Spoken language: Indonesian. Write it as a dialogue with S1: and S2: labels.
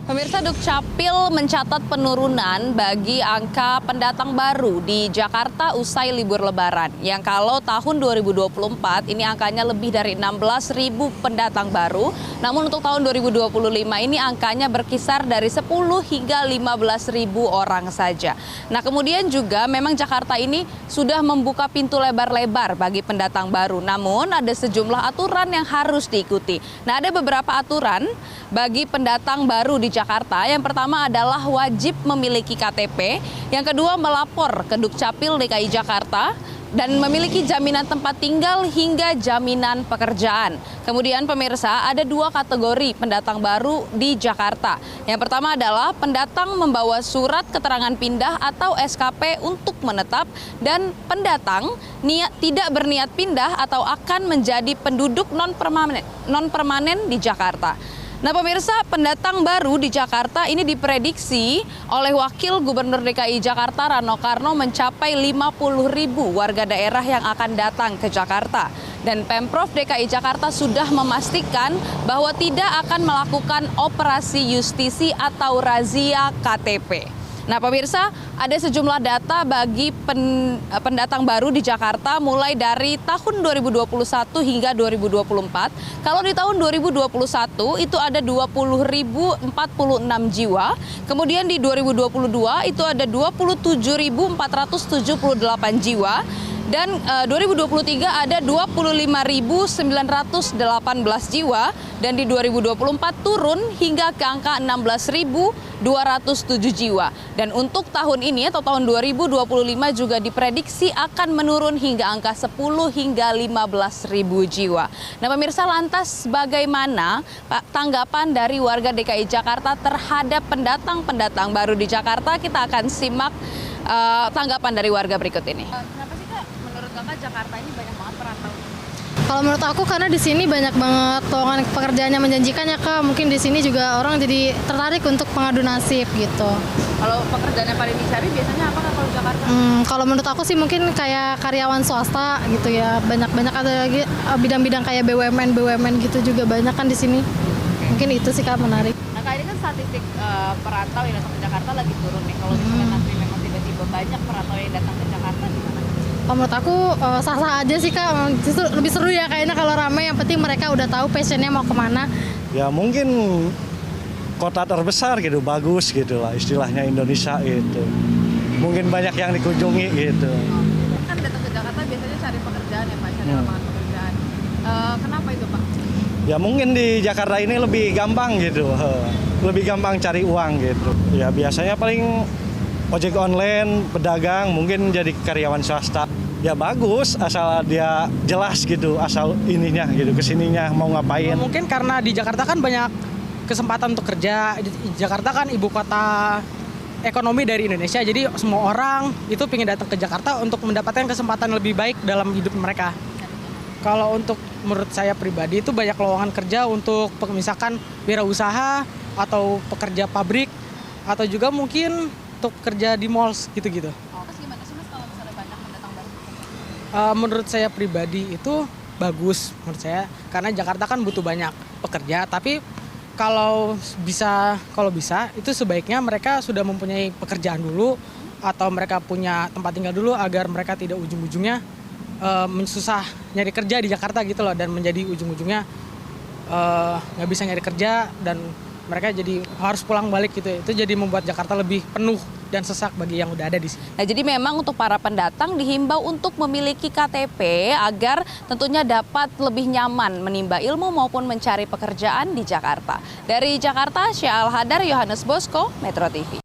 S1: Pemirsa, Dukcapil mencatat penurunan bagi angka pendatang baru di Jakarta usai libur Lebaran. Yang kalau tahun 2024 ini angkanya lebih dari 16.000 pendatang baru. Namun untuk tahun 2025 ini angkanya berkisar dari 10 hingga 15.000 orang saja. Nah, kemudian juga memang Jakarta ini sudah membuka pintu lebar-lebar bagi pendatang baru. Namun ada sejumlah aturan yang harus diikuti. Nah, ada beberapa aturan bagi pendatang baru di Jakarta. Yang pertama adalah wajib memiliki KTP, yang kedua melapor ke Dukcapil DKI Jakarta, dan memiliki jaminan tempat tinggal hingga jaminan pekerjaan. Kemudian pemirsa, ada dua kategori pendatang baru di Jakarta. Yang pertama adalah pendatang membawa surat keterangan pindah atau SKP untuk menetap, dan pendatang tidak berniat pindah atau akan menjadi penduduk non-permanen di Jakarta. Nah pemirsa, pendatang baru di Jakarta ini diprediksi oleh Wakil Gubernur DKI Jakarta Rano Karno mencapai 50.000 warga daerah yang akan datang ke Jakarta. Dan Pemprov DKI Jakarta sudah memastikan bahwa tidak akan melakukan operasi justisi atau razia KTP. Nah pemirsa, ada sejumlah data bagi pendatang baru di Jakarta mulai dari tahun 2021 hingga 2024. Kalau di tahun 2021 itu ada 20.046 jiwa, kemudian di 2022 itu ada 27.478 jiwa, dan 2023 ada 25.918 jiwa, dan di 2024 turun hingga ke angka 16.207 jiwa. Dan untuk tahun ini atau tahun 2025 juga diprediksi akan menurun hingga angka 10 hingga 15.000 jiwa. Nah pemirsa, lantas bagaimana tanggapan dari warga DKI Jakarta terhadap pendatang baru di Jakarta? Kita akan simak tanggapan dari warga berikut ini. Kenapa sih Kak, menurut Kakak Jakarta ini banyak banget perantau?
S2: Kalau menurut aku karena di sini banyak banget lowongan pekerjaannya menjanjikan ya Kak. Mungkin di sini juga orang jadi tertarik untuk pengadu nasib gitu.
S1: Kalau pekerjaan yang paling dicari biasanya apa Kak kalau di Jakarta?
S2: Kalau menurut aku sih mungkin kayak karyawan swasta gitu ya. Banyak ada lagi bidang-bidang kayak BUMN gitu juga banyak kan di sini. Mungkin itu sih Kak menarik.
S1: Nah Kak, ini kan statistik perantau yang datang ke Jakarta lagi turun nih. Kalau misalnya nanti memang tiba-tiba banyak perantau yang datang ke Jakarta gimana?
S2: Menurut aku sah-sah aja sih Kak, justru lebih seru ya kayaknya kalau ramai, yang penting mereka udah tahu passionnya mau kemana.
S3: Ya mungkin kota terbesar gitu, bagus gitu lah istilahnya Indonesia itu. Mungkin banyak yang dikunjungi gitu.
S1: Kan datang ke Jakarta biasanya cari pekerjaan ya Pak, cari lapangan pekerjaan. Kenapa itu Pak?
S3: Ya mungkin di Jakarta ini lebih gampang gitu, lebih gampang cari uang gitu. Ya biasanya paling ojek online, pedagang, mungkin jadi karyawan swasta. Ya bagus, asal dia jelas gitu, asal ininya gitu, kesininya mau ngapain.
S4: Mungkin karena di Jakarta kan banyak kesempatan untuk kerja. Jakarta kan ibu kota ekonomi dari Indonesia, jadi semua orang itu ingin datang ke Jakarta untuk mendapatkan kesempatan lebih baik dalam hidup mereka. Kalau untuk menurut saya pribadi itu banyak lowongan kerja untuk misalkan wirausaha atau pekerja pabrik, atau juga mungkin untuk kerja di mall gitu-gitu.
S1: Terus gimana sih Mas kalau misalnya banyak pendatang baru?
S4: Menurut saya pribadi itu bagus menurut saya, karena Jakarta kan butuh banyak pekerja, tapi kalau bisa itu sebaiknya mereka sudah mempunyai pekerjaan dulu atau mereka punya tempat tinggal dulu agar mereka tidak ujung-ujungnya susah nyari kerja di Jakarta gitu loh, dan menjadi ujung-ujungnya nggak bisa nyari kerja dan mereka jadi harus pulang balik gitu. Itu jadi membuat Jakarta lebih penuh dan sesak bagi yang udah ada di sini.
S1: Nah, jadi memang untuk para pendatang dihimbau untuk memiliki KTP agar tentunya dapat lebih nyaman menimba ilmu maupun mencari pekerjaan di Jakarta. Dari Jakarta, Syah Al-Hadar, Yohanes Bosco, Metro TV.